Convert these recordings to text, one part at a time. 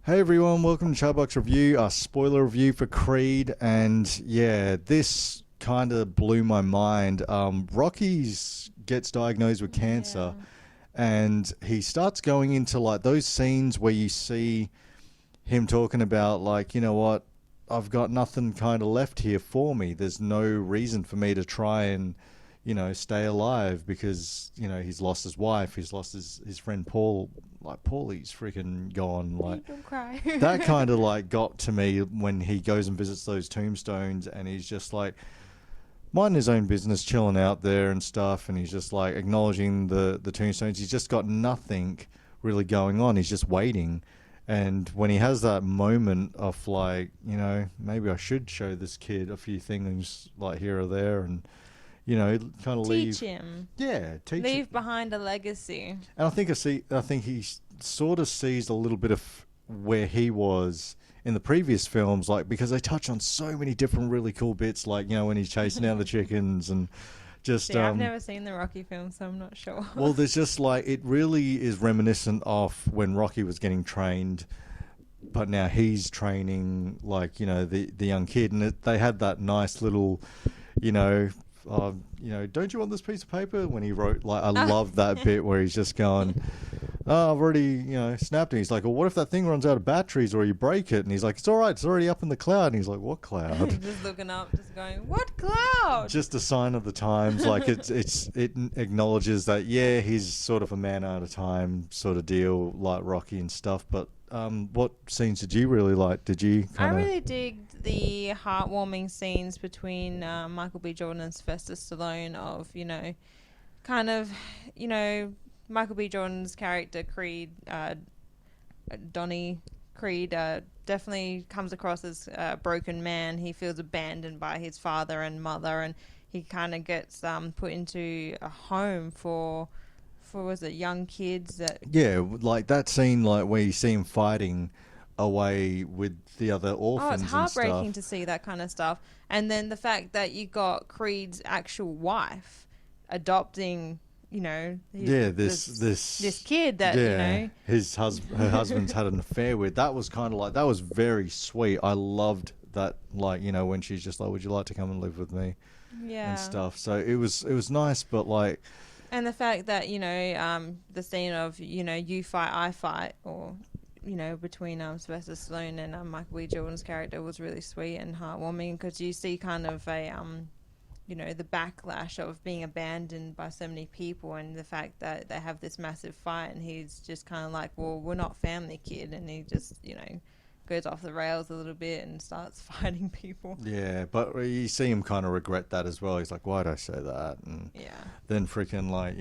Hey everyone, welcome to Charbox Review, our spoiler review for Creed, and yeah, this kind of blew my mind. Rocky's gets diagnosed with cancer, Yeah. and he starts going into like those scenes where you see him talking about like, you know what, I've got nothing kind of left here for me. There's no reason for me to try and, stay alive because, he's lost his wife, he's lost his friend Paul. Like, Paulie's freaking gone. Like, Don't cry. that kind of like got to me when he goes and visits those tombstones and he's just like minding his own business, chilling out there and stuff, and he's just like acknowledging the tombstones. He's just got nothing really going on. He's just waiting. And when he has that moment of like, maybe I should show this kid a few things like here or there, and kind of Teach leave. him. Yeah, teach Leave him. behind a legacy. And I think he sort of sees a little bit of where he was in the previous films, like because they touch on so many different really cool bits, like when he's chasing down the chickens and just. See, I've never seen the Rocky film, so I'm not sure. Well, there's just like it really is reminiscent of when Rocky was getting trained, but now he's training like the young kid, and they had that nice little, don't you want this piece of paper? When he wrote, like, I love that bit where he's just going, oh, I've already, snapped it. He's like, well, what if that thing runs out of batteries or you break it? And he's like, it's all right, it's already up in the cloud. And he's like, what cloud? Just looking up, just going, what cloud? Just a sign of the times. Like, it acknowledges that, yeah, he's sort of a man out of time sort of deal, like Rocky and stuff. But what scenes did you really like? Did you I kind of... really dig the heartwarming scenes between Michael B. Jordan and Sylvester Stallone of, Michael B. Jordan's character, Creed, Donnie Creed, definitely comes across as a broken man. He feels abandoned by his father and mother, and he kind of gets put into a home for was it young kids that... Yeah, like that scene, like where you see him fighting away with the other orphans. Oh, it's heartbreaking to see that kind of stuff. And then the fact that you got Creed's actual wife adopting, this kid that, her husband's had an affair with. That was kind of like, that was very sweet. I loved that, like, when she's just like, would you like to come and live with me? Yeah. And stuff. So it was nice, but like... And the fact that, the scene of, you fight, I fight, or, between Sylvester Stallone and Michael B. Jordan's character was really sweet and heartwarming, because you see kind of a, the backlash of being abandoned by so many people, and the fact that they have this massive fight, and he's just kind of like, well, we're not family, kid, and he just, goes off the rails a little bit and starts fighting people. Yeah, but you see him kind of regret that as well. He's like, why'd I say that? And then freaking like,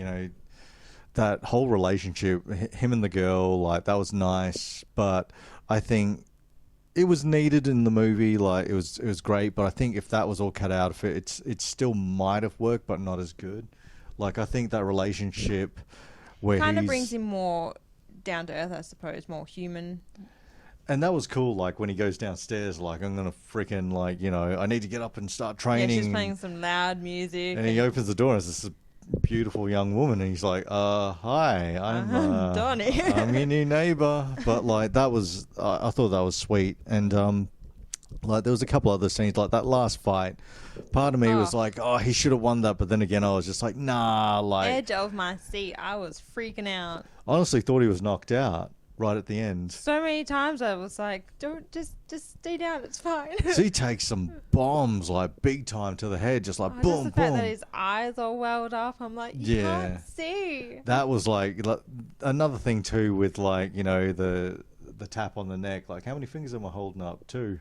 that whole relationship, him and the girl, like that was nice, but I think it was needed in the movie. Like it was great, but I think if that was all cut out of it, it still might have worked, but not as good. Like I think that relationship where kind of brings him more down to earth, I suppose, more human. And that was cool, like, when he goes downstairs, like, I'm going to freaking, like, I need to get up and start training. Yeah, she's playing some loud music. And he opens the door, and it's this beautiful young woman, and he's like, hi, I'm Donnie. I'm your new neighbor. But, like, that was, I thought that was sweet. And, like, there was a couple other scenes, like that last fight. Part of me was like, oh, he should have won that. But then again, I was just like, nah, like. Edge of my seat. I was freaking out. Honestly thought he was knocked out right at the end. So many times I was like, don't just stay down, it's fine. So he takes some bombs like big time to the head, just like boom, just the boom. fact that his eyes all welled up, I'm like, you can't see. That was like another thing too, with like the tap on the neck. Like, how many fingers am I holding up? 2.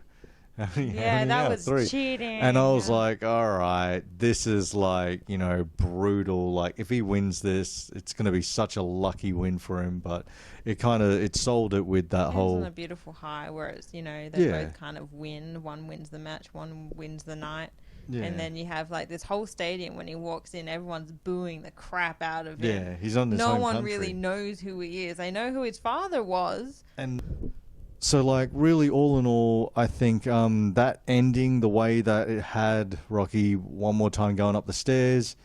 That was 3. cheating. And I was like, all right, this is like, brutal. Like, if he wins this, it's going to be such a lucky win for him. But it sold it with that whole... It was on a beautiful high where it's, they both kind of win. One wins the match, one wins the night. Yeah. And then you have like this whole stadium when he walks in, everyone's booing the crap out of him. Yeah, he's on his own country. No one really knows who he is. They know who his father was. And... So, like, really, all in all, I think that ending, the way that it had Rocky one more time going up the stairs,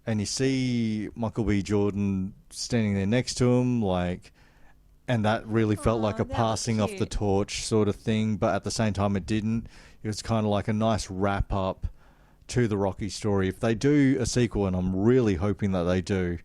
and you see Michael B. Jordan standing there next to him, like, and that really felt like a Aw, that was passing of the cute. torch sort of thing, but at the same time it didn't. It was kind of like a nice wrap up to the Rocky story. If they do a sequel, and I'm really hoping that they do,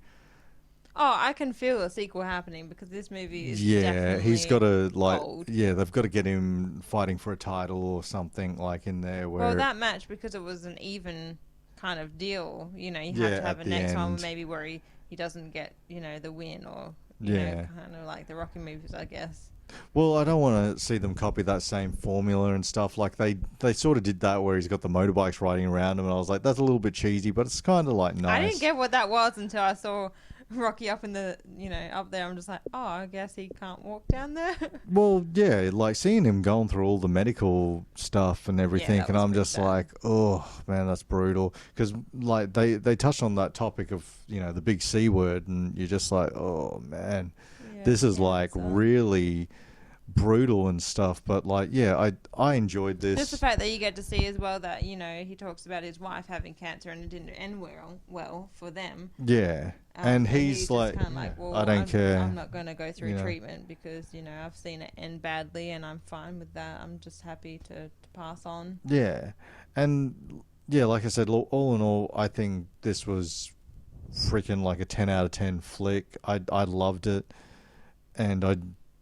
Oh, I can feel a sequel happening because this movie is yeah, definitely he's got to gold. yeah, they've got to get him fighting for a title or something like in there where Well, that match, because it was an even kind of deal, you know, you Yeah, have to have at a the next one end. maybe where he doesn't get, you know, the win, or, you Yeah. know, kind of like the Rocky movies, I guess. Well, I don't want to see them copy that same formula and stuff. Like they sort of did that where he's got the motorbikes riding around him, and I was like, that's a little bit cheesy, but it's kind of like nice. I didn't get what that was until I saw Rocky up in the, you know, up there. I'm just like, oh, I guess he can't walk down there. Well, yeah, like seeing him going through all the medical stuff and everything, that and was I'm pretty just sad. like, oh man, that's brutal. Because like they touched on that topic of, you know, the big C word, and you're just like, oh man, Yeah, this is yeah, like so- really brutal and stuff. But like, yeah, I enjoyed this. Just the fact that you get to see as well that, you know, he talks about his wife having cancer and it didn't end well for them. Yeah, and he's just like, kinda yeah, well, I don't care. I'm not going to go through you know. treatment because, you know, I've seen it end badly and I'm fine with that. I'm just happy to pass on. Yeah, and yeah, like I said, all in all, I think this was freaking like a 10 out of 10 flick. I loved it, and I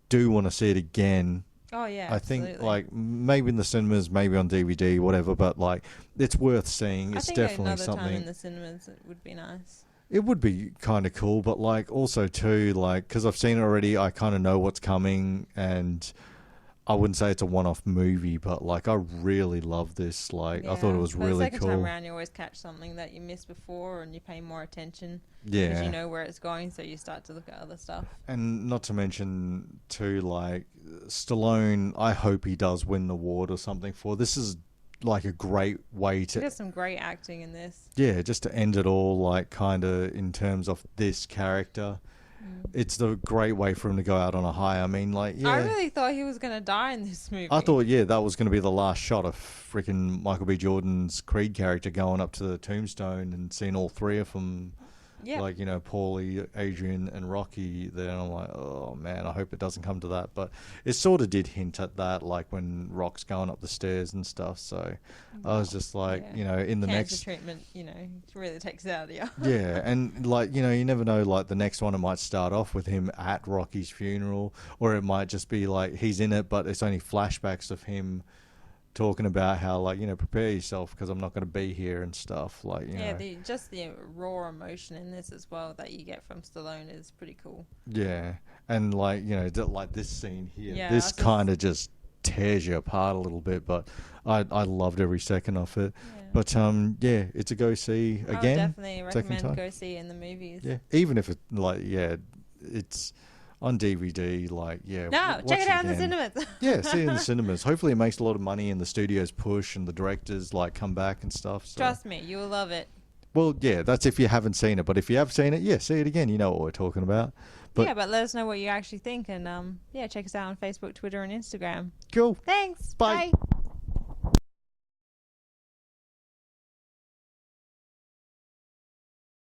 do want to see it again. Oh, yeah. I think absolutely. like maybe in the cinemas, maybe on DVD, whatever. But like, it's worth seeing. I It's think definitely another time something. in the cinemas it would be nice. It would be kind of cool, but like also too, like because I've seen it already, I kind of know what's coming, and I wouldn't say it's a one-off movie, but like I really love this. Like I thought it Yeah. was But really the second time cool. around, you always catch something that you missed before and you pay more attention Yeah, because you know where it's going, so you start to look at other stuff. and not to mention too, like Stallone. I hope he does win the award or something for this. Is like a great way to There's some great acting in this. yeah, just to end it all, like kind of in terms of this character. It's the great way for him to go out on a high. I mean, like, yeah. I really thought he was going to die in this movie. I thought, yeah, that was going to be the last shot of freaking Michael B. Jordan's Creed character going up to the tombstone and seeing all three of them, Yeah. like, you know, Paulie, Adrian, and Rocky there. And I'm like, oh, man, I hope it doesn't come to that. But it sort of did hint at that, like when Rock's going up the stairs and stuff. So I was just like, Yeah. you know, in the Cancer next... treatment, you know, really takes it out of you. Yeah, and like, you know, you never know, like the next one it might start off with him at Rocky's funeral, or it might just be like he's in it but it's only flashbacks of him talking about how, like, you know, prepare yourself because I'm not going to be here and stuff, like, you Yeah, know. just the raw emotion in this as well that you get from Stallone is pretty cool. Yeah, and like, you know, like this scene here, Yeah, this I just- kind of just tears you apart a little bit, but I loved every second of it. Yeah. But yeah, it's a go see I would again. definitely second recommend time. go see it in the movies. Yeah, even if it, like, yeah, it's on DVD, like, yeah. No, watch check it out in the again. cinemas. Yeah, see it in the cinemas. Hopefully it makes a lot of money and the studios push and the directors, like, come back and stuff. So. Trust me, you will love it. Well, yeah, that's if you haven't seen it. But if you have seen it, yeah, see it again. You know what we're talking about. But Yeah, but let us know what you actually think, and yeah, check us out on Facebook, Twitter, and Instagram. cool. Thanks. Bye. Bye.